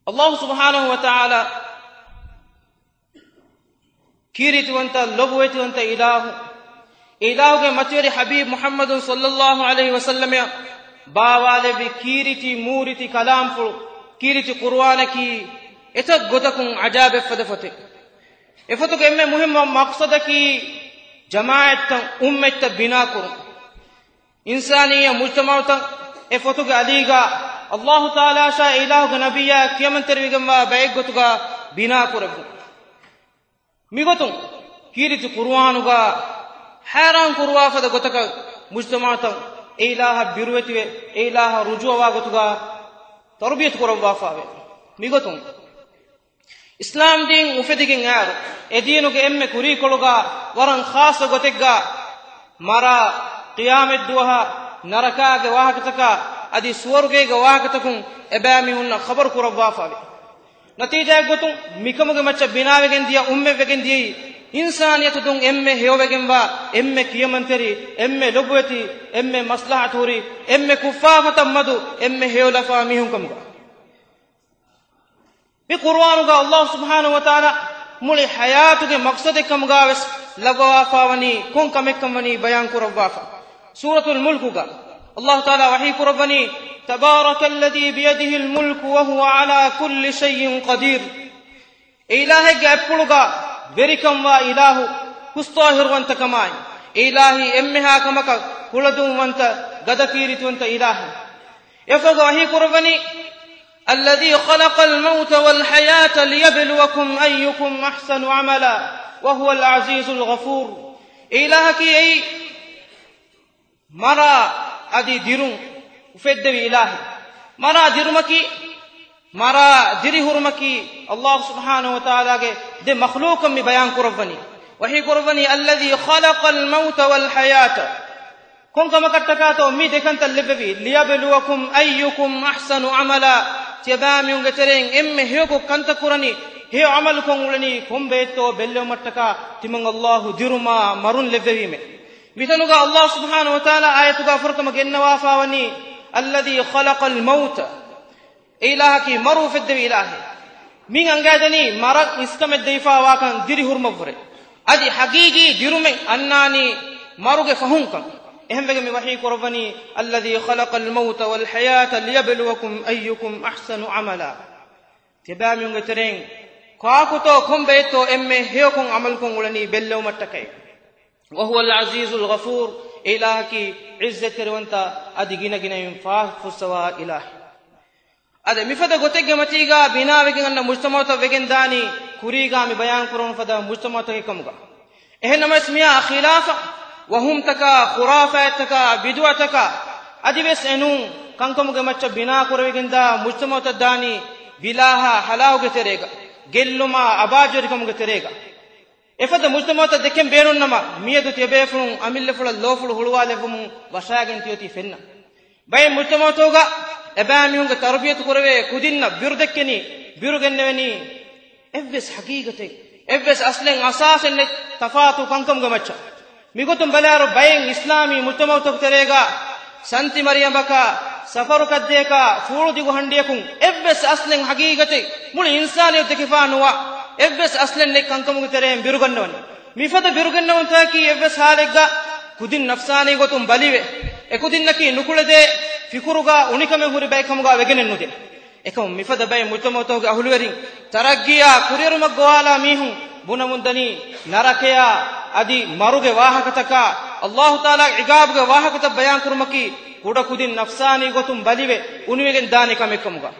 ಅಲ್ಲಾಹು ಸುಬ್ಹಾನಹು ವ ತಆಲಾ ಕೀರಿತುವಂತ ಲೊಬುವೆತುವಂತ ಇಲಾಹುಗೆ ಮತಿಯರಿ ಹಬೀಬ್ ಮುಹಮ್ಮದ್ ಸಲ್ಲಲ್ಲಾಹು ಅಲೈಹಿ ವಸಲ್ಲಮ ಬಾವಾಲೆ ಬಿ ಕೀರಿತಿ ಮೂರಿತಿ ಕಲಾಂಪುಳು ಕೀರಿತಿ ಕುರ್ಆನಕಿ ಎತ ಗೊತಕುಂ ಅಜಾಬೆ ಫದಫತೆ ಎಫತುಗೆ ಎಮ್ಮೆ ಮುಹಿಮ್ ಮಕ್ಸದಕಿ ಜಮಾಅತ್ ಉಮ್ಮೆತ್ತ ಬಿನಾ ಕುರು ಇನ್ಸಾನಿಯ ಮುಜ್ತಮಾತ ಎಫತುಗೆ ಅಲಿಗ ಅಲ್ಲಾಹು ತಾಲಾ ಶಾ ಇಲಾಹುಗೆ ನಬಿಯ ಕಿಯಮಂತರಿಗಮ್ಮ ಬೈಗೊತುಗ ಬಿನಾ ಕುರಬು ಮಿಗೊತು ಕೀರಿತಿ ಕುರ್ಆನುಗ ಹೈರಾನ್ ಕುರ್ವಾಫದ ಗೊತಕ ಮುಜ್ತಮಾತ ಇಲಾಹ ಬಿರುವೆತಿವೆ ಇಲಾಹ ರುಜುವಾಗೊತುಗ ತರ್ಬಿಯತ್ ಕುರವಾಫಾವೆ ಮಿಗೊತು ಇಸ್ಲಾಂ ದೀನ್ ಉಫೆದಿಗಿನ್ ಯಾರು ಎದೀನುಗೆ ಎಮ್ಮೆ ಕುರಿ ಕೊಳುಗ ವರಂ ಖಾಸ ಗೊತೆಗ್ಗ ಮರ ಕಿಯಾಮೆದ್ದುಹ ನರಕಾಗೆ ವಾಹಕತಕ ಅದಿ ಸ್ವರ್ಗೆಗೆ ವಾಹಕತಕುಂ ಎಬಾಮಿ ಹುನ್ನ ಖಬರ್ ಕುರವಾಫಾವೆ ನತೀಜಾ ಗೊತ್ತು ಮಿಕಮುಗೆ ಮಚ್ಚ ಬಿನಾವೆಗೆಂದಿಯ ಉಮ್ಮೆವೆಗೆಂದಿ ಇನ್ಸಾನಿಯತು ದುಂ ಎಮ್ಮೆ ಹೇವೆಗೆಂಬ ಎಮ್ಮೆ ಕಿಯಮಂತರಿ ಎಮ್ಮೆ ಲೊಬುವತಿ ಎಮ್ಮೆ ಮಸ್ಲಹತೂರಿ ಎಮ್ಮೆ ಕುಫಾಫತಮ್ಮದು ಎಮ್ಮೆ ಹೇವಲಫಾ ಮಿಹುಂ ಕಮುಗ ಈ ಕುರ್ಆನುಗ ಅಲ್ಲಾಹ್ ಸುಬ್ಹಾನಹು ವ ತಆಲಾ ಮುಳಿ ಹಯಾತುಗೆ ಮಕ್ಸದೆ ಕಮುಗಾವೆಸ್ ಲಗವಾಫಾವನಿ ಕೊಂ ಕಮೆಕ್ಕಮನಿ ಬಯಾನ್ ಕುರವಾಫಾ ಸೂರತುಲ್ ಮುಲ್ಕುಗ ಅಲ್ಲಾಹ್ ತಆಲಾ ವಹಿ ಕುರಬನಿ ತಬಾರಕಲ್ಲದಿ ಬಿಯದಿಹಿಲ್ ಮುಲ್ಕು ವಹುವ ಅಲಾ ಕುಲ್ಲಿ ಶೈಇನ್ ಕದೀರ್ ಇಲಾಹಿಗೆ ಅಪ್ಪುಳುಗ ಬೆರಿಕಂವ ಇಲಾಹು ಕುಸ್ತಾಹಿರುವಂತ ಕಮಾಯ್ ಇಲಾಹಿ ಎಮ್ಮೆ ಹಾಕಮಕ ಕುಳದುವಂತ ಗದಕೀರಿತುವಂತ ಇಲಾಹಿ ಎಫಗ ವಹಿ ಕುರಬನಿ الذي خلق الموت والحياة ليبلوكم أيكم أحسن عملا وهو العزيز الغفور إلهك أي مرا أدي ديرون وفدوي إلهي مرا ديرمكي مرا ديري هرمكي الله سبحانه وتعالى دي مخلوقا من بيان قربني وهي قربني الذي خلق الموت والحياة كون كما كتكاتو مي دكانت اللببي ليبلوكم أيكم أحسن عملا تبامي ونغترين إمه هيوكو كانت كوراني هي عملكم ولني كم بيتو بلو متكا تمن الله ديرما مرون لببيمه مثلوغا الله سبحانه وتعالى آياتوغا فرقم جنوافاوني الذي خلق الموت إلهكي مرو في الدوي إلهي مين أنجادني مرق إسكم الديفا واكن ديري هرمبوري أدي حقيقي ديرمي أناني مروغ فهمكم اهم بگم وحی قربانی الذي خلق الموت والحياة ليبلوكم أيكم أحسن عملا تبام يونغترين كاكوتو كم بيتو امه هيوكم عملكم ولني بلو متكاي وهو العزيز الغفور إلهكي عزة روانتا أدي جينا جينا ينفع فسوا إله أده مفدا غوتيغا متيغا بنا وگن أن مجتمعات وگن داني كوريغا مي بيان كرون فدا مجتمعات كمغا اهنما اسميا خلافة وهم تكا خرافات تكا بدعة تكا أدي بس إنو كانكم جمعت بنا كرويجن دا مجتمع تداني بلاها حلاو كتريجا جلما أباجركم كتريجا إفاد مجتمع تدكم بينون نما ميادو تبيفون أميل فلا لوفل هلوا لفهم وشاعن تيوتي فينا باي مجتمع توغا أباميون كتربية كروي كودينا بيردكني بيرجنني إفبس حقيقة إفبس أصلًا أساسًا تفاتو كانكم جمعت මිගොතුම් බලාරු බයෙන් ඉස්ලාමී මුජ්තමෞතක තෙරේගා සන්ති මරියම්බකා සෆරු කද්දේකා ෆූරු දිගු හන්ඩියකුන් එබ්බස් අස්ලෙන් හගීගතේ මුළු ඉන්සානිය දෙකපානුවා එබ්බස් අස්ලෙන් නේ කංකමුග තෙරේන් බිරුගන්නවනි මිෆද බිරුගන්නවන් තාකි එබ්බස් හාලෙග්ගා කුදින් නෆ්සානී ගොතුම් බලිවේ එකුදින්නකි නුකුලදේ ෆිකුරුගා උනිකමෙන් හුරි බයිකමුගා වෙගෙනෙන්නුදේ එකම මිෆද බය මුජ්තමෞතක අහුලුවරින් තරග්ගියා කුරියරුමක් ගෝවාලා මීහුන් බුනමුන්දනි නරකයා අදි මරුගේ වාහකතක අල්ලාහ් තාලා ඉගාබ්ගේ වාහකත බයන් කුරුමකි කුඩ කුදින් නෆ්සානී ගොතුම් බලිවේ උනිවෙගෙන් දානිකම එක්කමුගා